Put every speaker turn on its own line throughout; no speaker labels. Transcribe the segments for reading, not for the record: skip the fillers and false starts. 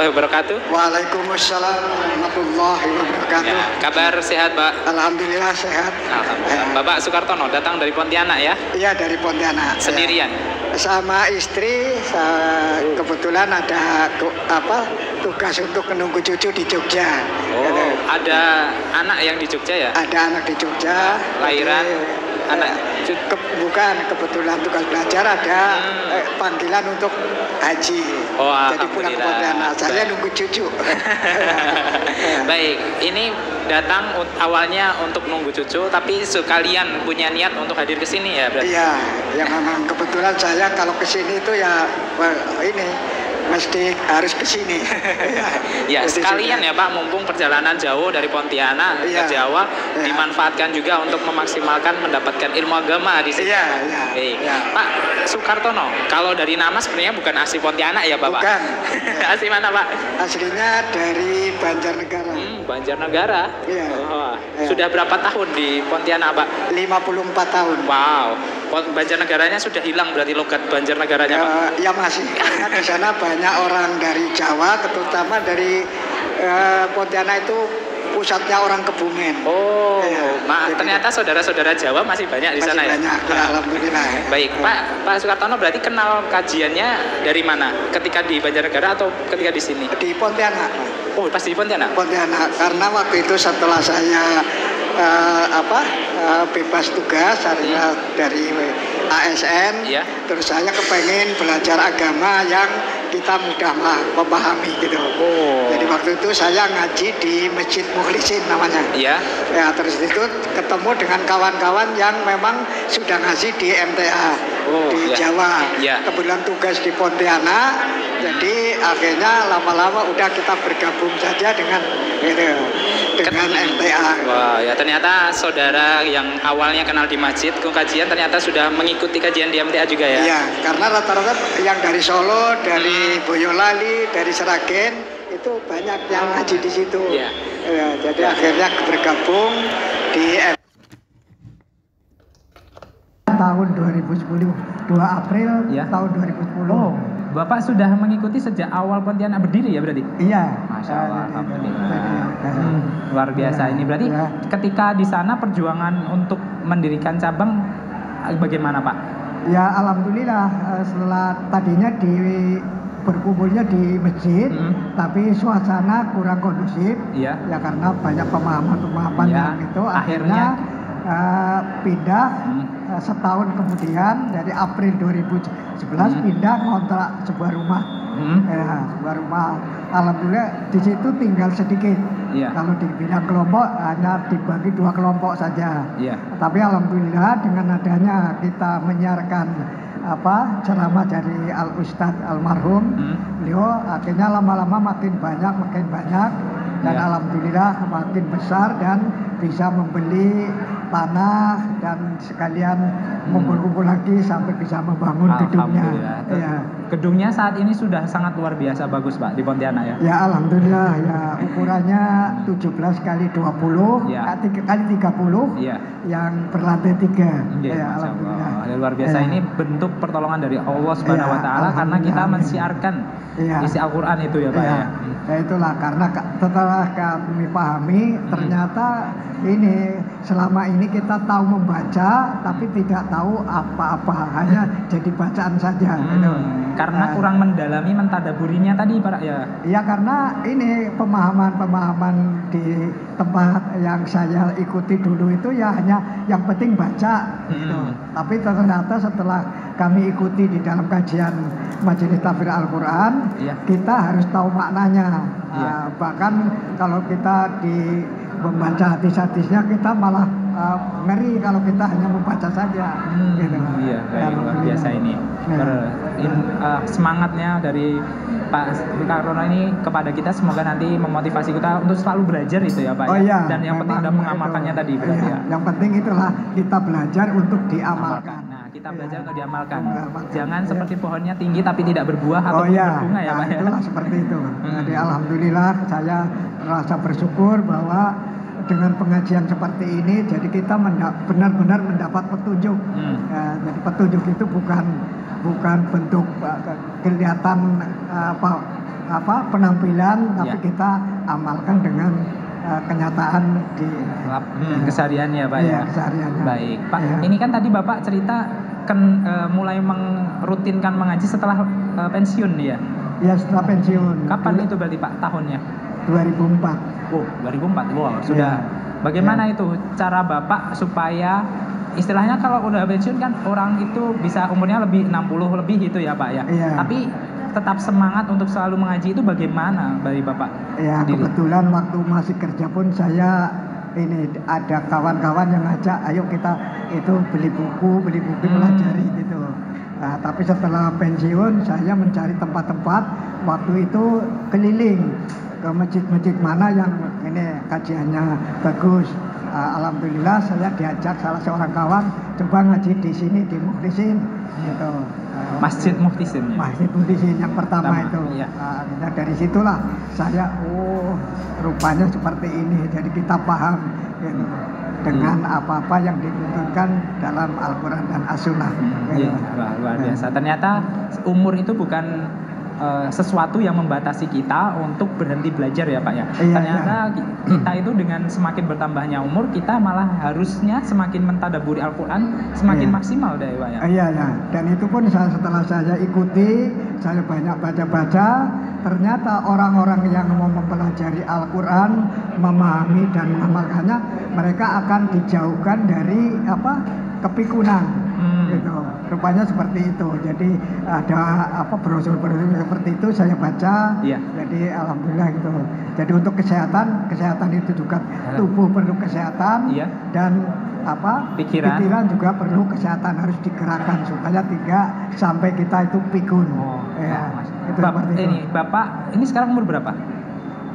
Wabarakatuh.
Waalaikumsalam warahmatullahi wabarakatuh.
Ya, kabar sehat, Pak?
Alhamdulillah sehat.
Alhamdulillah. Bapak Sukartono datang dari Pontianak ya?
Iya, dari Pontianak.
Sendirian?
Sama istri. Kebetulan ada tugas untuk menunggu cucu di Jogja.
Oh, ada anak yang di Jogja ya?
Ada anak di Jogja.
Lahiran anak?
Bukan, kebetulan tugas belajar ada panggilan untuk haji.
Oh,
jadi pulang ke Pontianak. Saya nunggu cucu.
Baik, ini datang awalnya untuk nunggu cucu, tapi sekalian punya niat untuk hadir ke sini ya berarti?
Iya, ya memang kebetulan saya kalau ke sini itu ya ini mesti harus ke sini.
Ya, sekalian ya Pak, mumpung perjalanan jauh dari Pontianak ke Jawa, dimanfaatkan juga untuk memaksimalkan mendapatkan ilmu agama di sini. Pak Sukartono, kalau dari nama sebenarnya bukan asli Pontianak ya Pak?
Bukan.
Asli mana Pak?
Aslinya dari Banjarnegara.
Banjarnegara?
Iya.
Oh, sudah berapa tahun di Pontianak Pak?
54 tahun.
Wow. Banjarnegaranya sudah hilang berarti logat Banjarnegaranya Pak?
Ya masih, karena di sana banyak orang dari Jawa, terutama dari Pontianak itu pusatnya orang Kebumen.
Oh, ternyata saudara-saudara Jawa masih banyak di sana ya?
Banyak, ya, alhamdulillah.
Baik, Pak Sukartono berarti kenal kajiannya dari mana? Ketika di Banjarnegara atau ketika di sini?
Di Pontianak.
Oh, pas di Pontianak?
Pontianak, karena waktu itu setelah saya bebas tugas dari ASN, terus saya kepengen belajar agama yang kita mudah memahami gitu. Jadi waktu itu saya ngaji di Masjid Mukhlisin namanya. Ya, terus itu ketemu dengan kawan-kawan yang memang sudah ngaji di MTA di Jawa. Kebetulan tugas di Pontianak, jadi akhirnya lama-lama udah kita bergabung saja dengan MTA.
Wah, ya ternyata saudara yang awalnya kenal di masjid ke kajian ternyata sudah mengikuti kajian di MTA juga ya? Iya,
karena rata-rata yang dari Solo, dari Boyolali, dari Seragen itu banyak yang ngaji di situ. Jadi akhirnya bergabung di tahun 2010, 2 April tahun 2010.
Oh, Bapak sudah mengikuti sejak awal Pontianak berdiri ya berarti?
Iya.
Masya Allah, alhamdulillah. Luar biasa ini berarti ketika di sana perjuangan untuk mendirikan cabang bagaimana Pak?
Ya alhamdulillah, setelah tadinya berkumpulnya di masjid, tapi suasana kurang kondusif. Ya karena banyak pemahaman yang itu akhirnya pindah setahun kemudian dari April 2011 pindah ngontrak sebuah rumah. Sebuah rumah, alhamdulillah di situ tinggal sedikit. Kalau dibilang kelompok hanya dibagi 2 kelompok saja. Tapi alhamdulillah dengan adanya kita menyiarkan ceramah dari Al Ustadz almarhum, beliau akhirnya lama-lama makin banyak dan alhamdulillah makin besar dan bisa membeli tanah dan sekalian kumpul-kumpul lagi sampai bisa membangun gedungnya.
Gedungnya saat ini sudah sangat luar biasa bagus Pak di Pontianak ya? Ya
alhamdulillah, ya ukurannya 17 kali 20 kali 30 yang berlantai 3.
Alhamdulillah. Luar biasa ini bentuk pertolongan dari Allah Subhanahu Wa Taala karena kita mensiarkan isi Al-Quran itu ya Pak.
Ya itulah karena setelah kami pahami ternyata ini selama ini kita tahu membaca tapi tidak tahu apa-apa, hanya jadi bacaan saja.
Karena kurang mendalami mentadaburinya tadi Pak ya? Iya,
karena ini pemahaman di tempat yang saya ikuti dulu itu ya hanya yang penting baca gitu. Tapi ternyata setelah kami ikuti di dalam kajian Majelis Tafsir Al-Quran, kita harus tahu maknanya. Bahkan kalau kita membaca hadis-hadisnya kita malah ngeri kalau kita hanya membaca saja.
Luar biasa ini. Semangatnya dari Pak Sukartono ini kepada kita semoga nanti memotivasi kita untuk selalu belajar itu ya Pak. Dan yang penting adalah mengamalkannya tadi.
Yang penting itulah kita belajar untuk diamalkan.
Kita belajar untuk diamalkan. Jangan seperti pohonnya tinggi tapi tidak berbuah atau berbunga ya Pak.
Itulah seperti itu. Jadi alhamdulillah saya merasa bersyukur bahwa dengan pengajian seperti ini jadi kita benar-benar mendapat petunjuk. Jadi petunjuk itu bukan bentuk kelihatan penampilan, tapi kita amalkan dengan kenyataan di
kesehariannya Pak ya.
Kesehariannya.
Baik Pak, ini kan tadi Bapak cerita kan mulai merutinkan mengaji setelah pensiun ya?
Ya setelah pensiun.
Kapan itu berarti Pak tahunnya?
2004.
Oh 2004, wow sudah. Bagaimana itu cara Bapak supaya istilahnya kalau udah pensiun kan orang itu bisa umurnya lebih 60 lebih gitu ya Pak ya? Tapi tetap semangat untuk selalu mengaji itu bagaimana bagi Bapak?
Ya kebetulan waktu masih kerja pun saya ini ada kawan-kawan yang ngajak, ayo kita itu beli buku pelajari gitu. Nah, tapi setelah pensiun saya mencari tempat-tempat, waktu itu keliling ke masjid-masjid mana yang ini kajiannya bagus. Alhamdulillah saya diajak salah seorang kawan coba ngaji di sini di Mukhlisin gitu.
Masjid Mukhlisin.
Masjid Mukhlisin yang pertama itu.
Iya.
Nah, dari situlah saya rupanya seperti ini. Jadi kita paham gitu, dengan apa-apa yang dituntunkan dalam Al-Quran dan As-Sunnah.
Iya, luar biasa. Ternyata umur itu bukan sesuatu yang membatasi kita untuk berhenti belajar ya Pak ya. Ternyata kita itu dengan semakin bertambahnya umur, kita malah harusnya semakin mentadaburi Al-Quran semakin maksimal deh Pak ya.
Iya. Dan itu pun setelah saya ikuti, saya banyak baca-baca, ternyata orang-orang yang mau mempelajari Al-Quran, memahami dan mengamalkannya, mereka akan dijauhkan dari kepikunan. Gitu. Rupanya seperti itu. Jadi ada brosur-brosur seperti itu saya baca. Jadi alhamdulillah gitu. Jadi untuk kesehatan itu juga tubuh perlu kesehatan dan pikiran juga perlu kesehatan, harus digerakkan supaya tidak sampai kita itu pikun. Itu
Bapak ini sekarang umur berapa?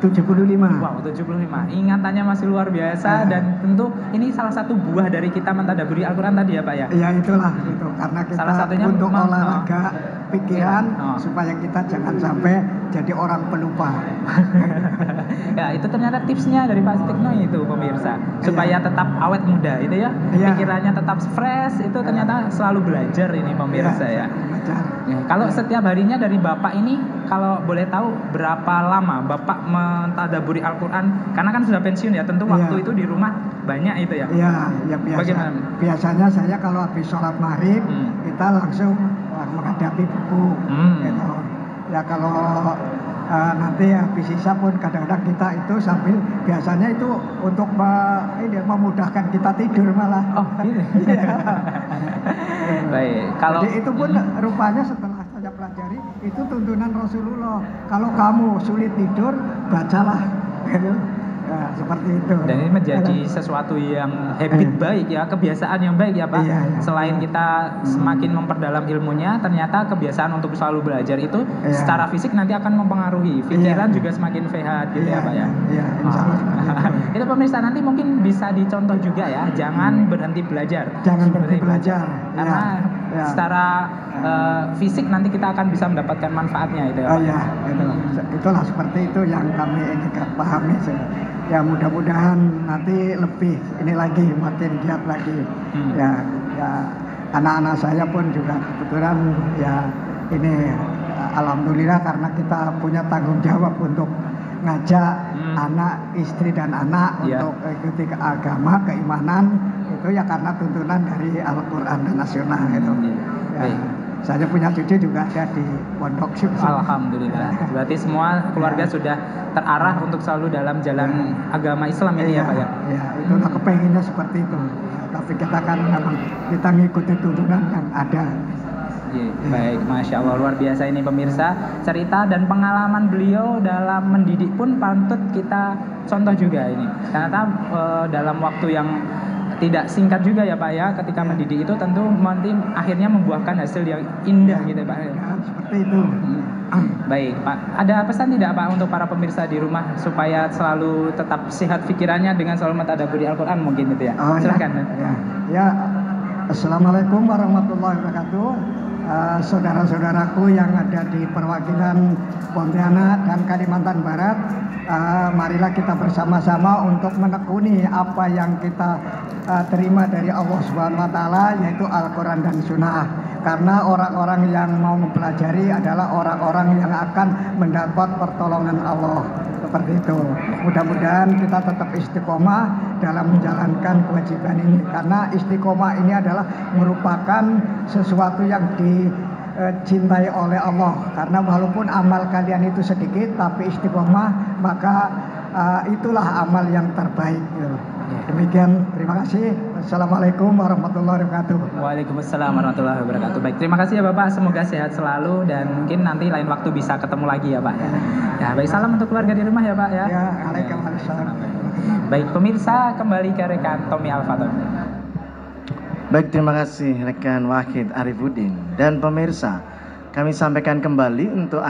75.
Wow, 75. Ingatannya masih luar biasa dan tentu ini salah satu buah dari kita mentadaburi Al-Quran tadi ya Pak ya?
Iya itulah gitu. Karena kita salah satunya untuk olahraga pikiran supaya kita jangan sampai jadi orang pelupa.
Ya itu ternyata tipsnya dari Pak Sutikno itu pemirsa, supaya tetap awet muda itu ya, pikirannya tetap fresh, itu ternyata selalu belajar ini pemirsa ya. Kalau setiap harinya dari Bapak ini, kalau boleh tahu berapa lama Bapak mentadaburi Al-Quran? Karena kan sudah pensiun ya, tentu waktu itu di rumah banyak itu ya.
Iya biasa. Biasanya saya kalau habis sholat maghrib kita langsung menghadapi buku. Gitu. Ya kalau nanti habis sisa pun kadang-kadang kita itu sambil biasanya itu untuk memudahkan kita tidur malah.
Oh gitu. Baik. Kalau
jadi itu pun rupanya setelah saya pelajari itu tuntunan Rasulullah. Kalau kamu sulit tidur, bacalah. Gitu. Ya, seperti itu.
Dan ini menjadi sesuatu yang habit baik ya, kebiasaan yang baik ya Pak. Selain kita semakin memperdalam ilmunya, ternyata kebiasaan untuk selalu belajar itu secara fisik nanti akan mempengaruhi pikiran juga semakin sehat gitu ya Pak ya. Itu pemirsa nanti mungkin bisa dicontoh juga ya, jangan berhenti belajar.
Jangan berhenti belajar.
Karena secara fisik nanti kita akan bisa mendapatkan manfaatnya itu ya.
Itulah seperti itu yang kami ingin pahami. Ya mudah-mudahan nanti lebih ini lagi, makin giat lagi. Ya anak-anak saya pun juga kebetulan ya ini alhamdulillah karena kita punya tanggung jawab untuk ngajak anak, istri dan anak untuk ikuti agama, keimanan itu ya karena tuntunan dari Al-Quran dan Nasional itu. Saya punya cucu juga ada di pondok.
Alhamdulillah. Berarti semua keluarga sudah terarah untuk selalu dalam jalan agama Islam ini ya Pak ya?
Ya, itulah kepenginnya seperti itu. Tapi kita kan memang kita ngikuti tuntunan yang ada.
Baik, Masya Allah, luar biasa ini pemirsa. Cerita dan pengalaman beliau dalam mendidik pun patut kita contoh juga ini. Ternyata dalam waktu yang tidak singkat juga ya Pak ya, ketika mendidik itu tentu nanti akhirnya membuahkan hasil yang indah gitu Pak.
Seperti itu.
Baik Pak, ada pesan tidak Pak untuk para pemirsa di rumah supaya selalu tetap sehat pikirannya dengan selalu mentadaburi Al-Quran mungkin gitu ya? Silahkan.
Assalamualaikum warahmatullahi wabarakatuh. Saudara-saudaraku yang ada di perwakilan Pontianak dan Kalimantan Barat, marilah kita bersama-sama untuk menekuni apa yang kita terima dari Allah Subhanahu wa Ta'ala, yaitu Al-Quran dan Sunnah. karena orang-orang yang mau mempelajari adalah orang-orang yang akan mendapat pertolongan Allah, seperti itu. Mudah-mudahan kita tetap istiqomah dalam menjalankan kewajiban ini, karena istiqomah ini adalah merupakan sesuatu yang dicintai oleh Allah, karena walaupun amal kalian itu sedikit tapi istiqomah, maka itulah amal yang terbaik. Demikian, terima kasih. Assalamualaikum warahmatullahi wabarakatuh.
Waalaikumsalam warahmatullahi wabarakatuh. Baik, terima kasih ya Bapak, semoga sehat selalu dan mungkin nanti lain waktu bisa ketemu lagi ya Pak. Ya, baik, salam untuk keluarga di rumah ya Pak ya.
Ya, waalaikumsalam.
Baik, pemirsa, kembali ke rekan Tommy Alfaton.
Baik, terima kasih rekan Wahid Arifuddin. Dan pemirsa, kami sampaikan kembali untuk